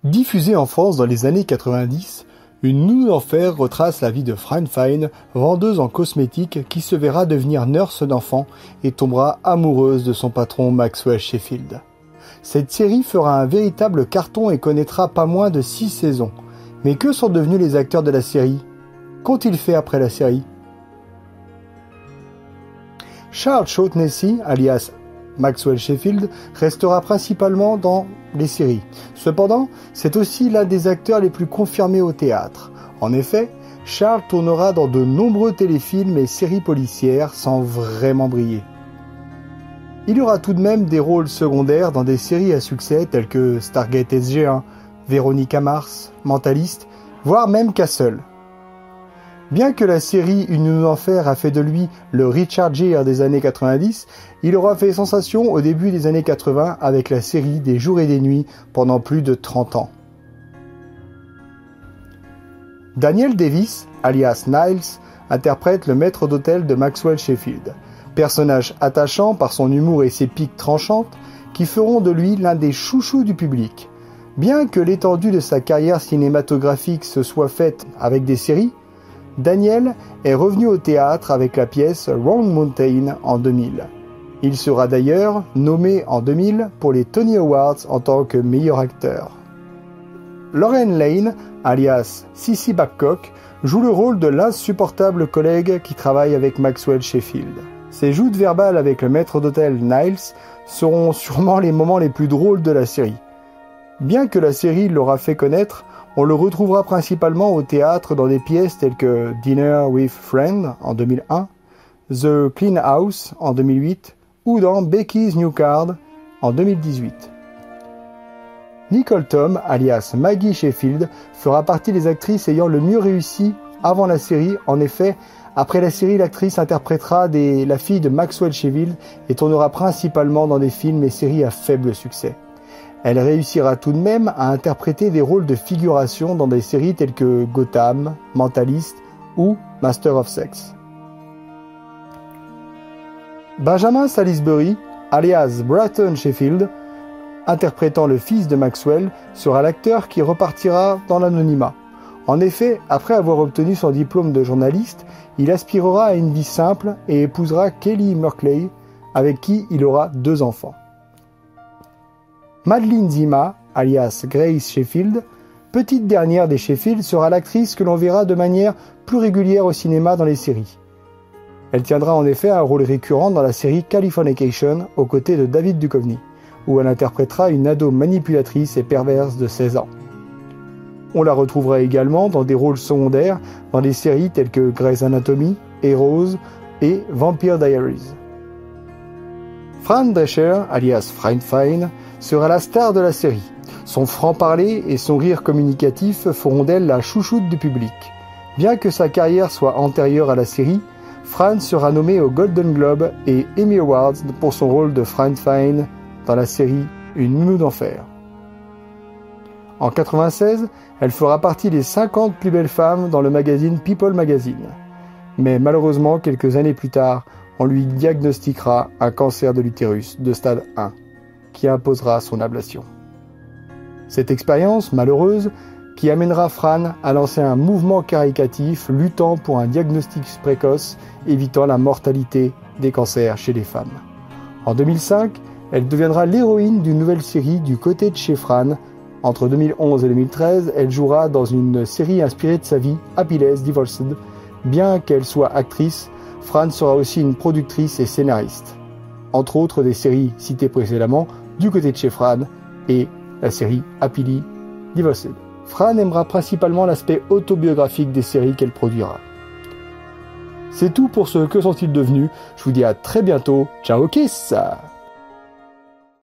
Diffusée en France dans les années 90, Une nounou d'enfer retrace la vie de Fran Fine, vendeuse en cosmétiques qui se verra devenir nurse d'enfants et tombera amoureuse de son patron Maxwell Sheffield. Cette série fera un véritable carton et connaîtra pas moins de 6 saisons. Mais que sont devenus les acteurs de la série? Qu'ont-ils fait après la série? Charles Shaughnessy, alias Maxwell Sheffield, restera principalement dans les séries. Cependant, c'est aussi l'un des acteurs les plus confirmés au théâtre. En effet, Charles tournera dans de nombreux téléfilms et séries policières sans vraiment briller. Il aura tout de même des rôles secondaires dans des séries à succès telles que Stargate SG-1, Véronica Mars, Mentaliste, voire même Castle. Bien que la série Une nounou d'enfer a fait de lui le Richard Gere des années 90, il aura fait sensation au début des années 80 avec la série Des jours et des nuits pendant plus de 30 ans. Daniel Davis, alias Niles, interprète le maître d'hôtel de Maxwell Sheffield, personnage attachant par son humour et ses piques tranchantes qui feront de lui l'un des chouchous du public. Bien que l'étendue de sa carrière cinématographique se soit faite avec des séries, Daniel est revenu au théâtre avec la pièce Wrong Mountain en 2000. Il sera d'ailleurs nommé en 2000 pour les Tony Awards en tant que meilleur acteur. Lauren Lane, alias Sissy Babcock, joue le rôle de l'insupportable collègue qui travaille avec Maxwell Sheffield. Ses joutes verbales avec le maître d'hôtel Niles seront sûrement les moments les plus drôles de la série. Bien que la série l'aura fait connaître, on le retrouvera principalement au théâtre dans des pièces telles que Dinner with Friend en 2001, The Clean House en 2008 ou dans Becky's New Card en 2018. Nicole Thom, alias Maggie Sheffield, fera partie des actrices ayant le mieux réussi avant la série. En effet, après la série, l'actrice interprétera la fille de Maxwell Sheffield et tournera principalement dans des films et séries à faible succès. Elle réussira tout de même à interpréter des rôles de figuration dans des séries telles que Gotham, Mentalist ou Master of Sex. Benjamin Salisbury, alias Bratton Sheffield, interprétant le fils de Maxwell, sera l'acteur qui repartira dans l'anonymat. En effet, après avoir obtenu son diplôme de journaliste, il aspirera à une vie simple et épousera Kelly Merkley, avec qui il aura 2 enfants. Madeline Zima, alias Grace Sheffield, petite dernière des Sheffield, sera l'actrice que l'on verra de manière plus régulière au cinéma dans les séries. Elle tiendra en effet un rôle récurrent dans la série Californication aux côtés de David Duchovny, où elle interprétera une ado manipulatrice et perverse de 16 ans. On la retrouvera également dans des rôles secondaires dans des séries telles que Grey's Anatomy, Heroes et Vampire Diaries. Fran Drescher, alias Fran Fine, sera la star de la série. Son franc-parler et son rire communicatif feront d'elle la chouchoute du public. Bien que sa carrière soit antérieure à la série, Fran sera nommée aux Golden Globe et Emmy Awards pour son rôle de Fran Fine dans la série Une nounou d'enfer. En 1996, elle fera partie des 50 plus belles femmes dans le magazine People Magazine. Mais malheureusement, quelques années plus tard, on lui diagnostiquera un cancer de l'utérus de stade 1, qui imposera son ablation. Cette expérience malheureuse qui amènera Fran à lancer un mouvement caritatif luttant pour un diagnostic précoce, évitant la mortalité des cancers chez les femmes. En 2005, elle deviendra l'héroïne d'une nouvelle série du côté de chez Fran. Entre 2011 et 2013, elle jouera dans une série inspirée de sa vie, Happyless Divorced. Bien qu'elle soit actrice, Fran sera aussi une productrice et scénariste. Entre autres des séries citées précédemment, du côté de chez Fran et la série Happily Divorced. Fran aimera principalement l'aspect autobiographique des séries qu'elle produira. C'est tout pour ce Que sont-ils devenus. Je vous dis à très bientôt. Ciao kiss!